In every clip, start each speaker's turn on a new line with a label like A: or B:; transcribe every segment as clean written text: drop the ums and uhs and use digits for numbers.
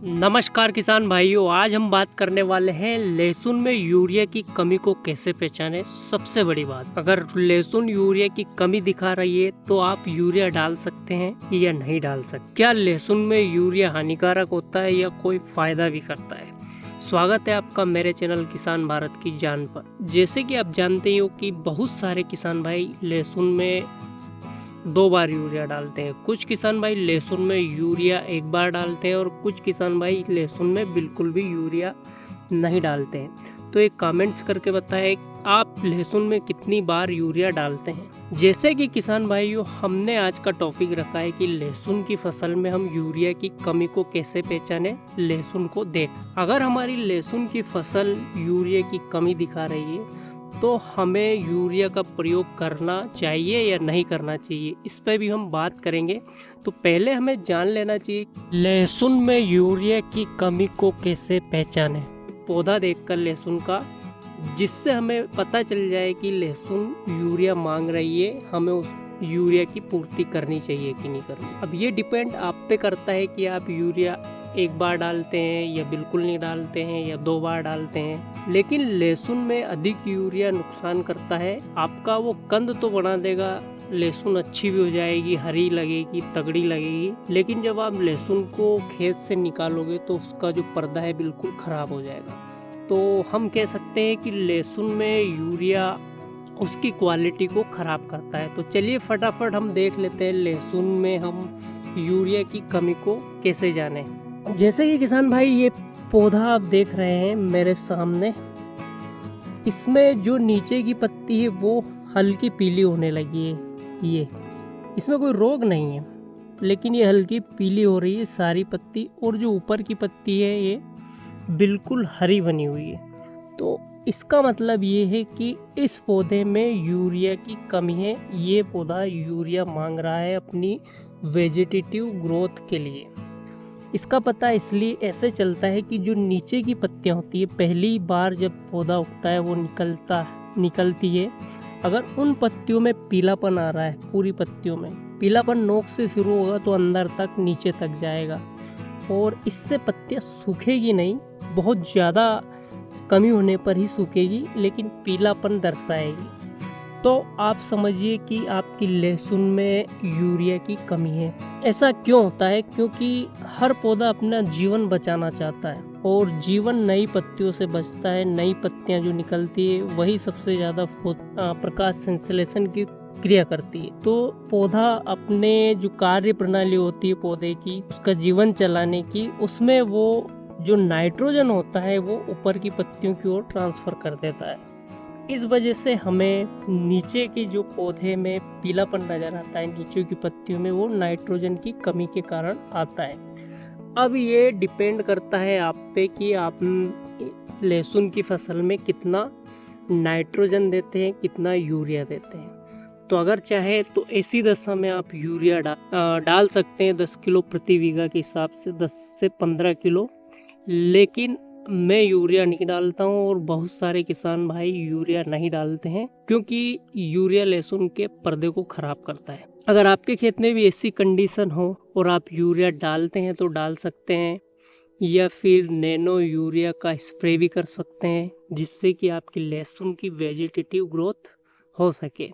A: नमस्कार किसान भाइयों, आज हम बात करने वाले हैं लहसुन में यूरिया की कमी को कैसे पहचानें। सबसे बड़ी बात, अगर लहसुन यूरिया की कमी दिखा रही है तो आप यूरिया डाल सकते हैं या नहीं डाल सकते। क्या लहसुन में यूरिया हानिकारक होता है या कोई फायदा भी करता है? स्वागत है आपका मेरे चैनल किसान भारत की जान पर। जैसे कि आप जानते हो कि बहुत सारे किसान भाई लहसुन में 2 बार यूरिया डालते हैं। कुछ किसान भाई लहसुन में यूरिया 1 बार डालते हैं और कुछ किसान भाई लहसुन में बिल्कुल भी यूरिया नहीं डालते हैं। तो एक कमेंट्स करके बताएं आप लहसुन में कितनी बार यूरिया डालते हैं। जैसे कि किसान भाइयों, हमने आज का टॉपिक रखा है कि लहसुन की फसल में हम यूरिया की कमी को कैसे पहचाने लहसुन को देख। अगर हमारी लहसुन की फसल यूरिया की कमी दिखा रही है तो हमें यूरिया का प्रयोग करना चाहिए या नहीं करना चाहिए, इस पर भी हम बात करेंगे। तो पहले हमें जान लेना चाहिए लहसुन में यूरिया की कमी को कैसे पहचानें। पौधा देखकर लहसुन का, जिससे हमें पता चल जाए कि लहसुन यूरिया मांग रही है, हमें उस यूरिया की पूर्ति करनी चाहिए कि नहीं करनी। अब ये डिपेंड आप पे करता है कि आप यूरिया 1 बार डालते हैं या बिल्कुल नहीं डालते हैं या 2 बार डालते हैं। लेकिन लहसुन में अधिक यूरिया नुकसान करता है। आपका वो कंद तो बना देगा, लहसुन अच्छी भी हो जाएगी, हरी लगेगी, तगड़ी लगेगी, लेकिन जब आप लहसुन को खेत से निकालोगे तो उसका जो पर्दा है बिल्कुल खराब हो जाएगा। तो हम कह सकते हैं कि लहसुन में यूरिया उसकी क्वालिटी को खराब करता है। तो चलिए फटाफट हम देख लेते हैं लहसुन में हम यूरिया की कमी को कैसे जाने। जैसे कि किसान भाई, ये पौधा आप देख रहे हैं मेरे सामने, इसमें जो नीचे की पत्ती है वो हल्की पीली होने लगी है। ये इसमें कोई रोग नहीं है, लेकिन ये हल्की पीली हो रही है सारी पत्ती, और जो ऊपर की पत्ती है ये बिल्कुल हरी बनी हुई है। तो इसका मतलब ये है कि इस पौधे में यूरिया की कमी है। ये पौधा यूरिया मांग रहा है अपनी वेजिटेटिव ग्रोथ के लिए। इसका पता इसलिए ऐसे चलता है कि जो नीचे की पत्तियां होती है, पहली बार जब पौधा उगता है वो निकलती है, अगर उन पत्तियों में पीलापन आ रहा है, पूरी पत्तियों में पीलापन नोक से शुरू होगा तो अंदर तक नीचे तक जाएगा, और इससे पत्तियां सूखेगी नहीं, बहुत ज़्यादा कमी होने पर ही सूखेगी, लेकिन पीलापन दर्शाएगी। तो आप समझिए कि आपकी लहसुन में यूरिया की कमी है। ऐसा क्यों होता है? क्योंकि हर पौधा अपना जीवन बचाना चाहता है, और जीवन नई पत्तियों से बचता है। नई पत्तियां जो निकलती है वही सबसे ज़्यादा प्रकाश संश्लेषण की क्रिया करती है। तो पौधा अपने जो कार्य प्रणाली होती है पौधे की, उसका जीवन चलाने की, उसमें वो जो नाइट्रोजन होता है वो ऊपर की पत्तियों की ओर ट्रांसफर कर देता है। इस वजह से हमें नीचे के जो पौधे में पीलापन नजर आता है, नीचे की पत्तियों में, वो नाइट्रोजन की कमी के कारण आता है। अब ये डिपेंड करता है आप पे कि आप लहसुन की फसल में कितना नाइट्रोजन देते हैं, कितना यूरिया देते हैं। तो अगर चाहे तो ऐसी दशा में आप यूरिया डाल सकते हैं 10 किलो प्रति बीघा के हिसाब से, 10 से 15 किलो। लेकिन मैं यूरिया नहीं डालता हूँ, और बहुत सारे किसान भाई यूरिया नहीं डालते हैं, क्योंकि यूरिया लहसुन के पर्दे को खराब करता है। अगर आपके खेत में भी ऐसी कंडीशन हो और आप यूरिया डालते हैं तो डाल सकते हैं, या फिर नैनो यूरिया का स्प्रे भी कर सकते हैं, जिससे कि आपकी लहसुन की वेजिटेटिव ग्रोथ हो सके।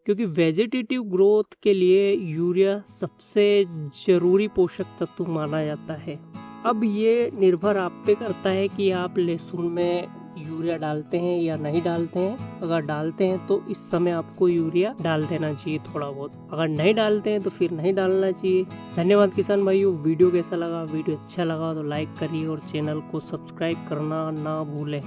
A: क्योंकि वेजिटेटिव ग्रोथ के लिए यूरिया सबसे ज़रूरी पोषक तत्व माना जाता है। अब ये निर्भर आप पे करता है कि आप लहसुन में यूरिया डालते हैं या नहीं डालते हैं। अगर डालते हैं तो इस समय आपको यूरिया डाल देना चाहिए थोड़ा बहुत, अगर नहीं डालते हैं तो फिर नहीं डालना चाहिए। धन्यवाद किसान भाइयों। वीडियो कैसा लगा? वीडियो अच्छा लगा तो लाइक करिए और चैनल को सब्सक्राइब करना ना भूलें।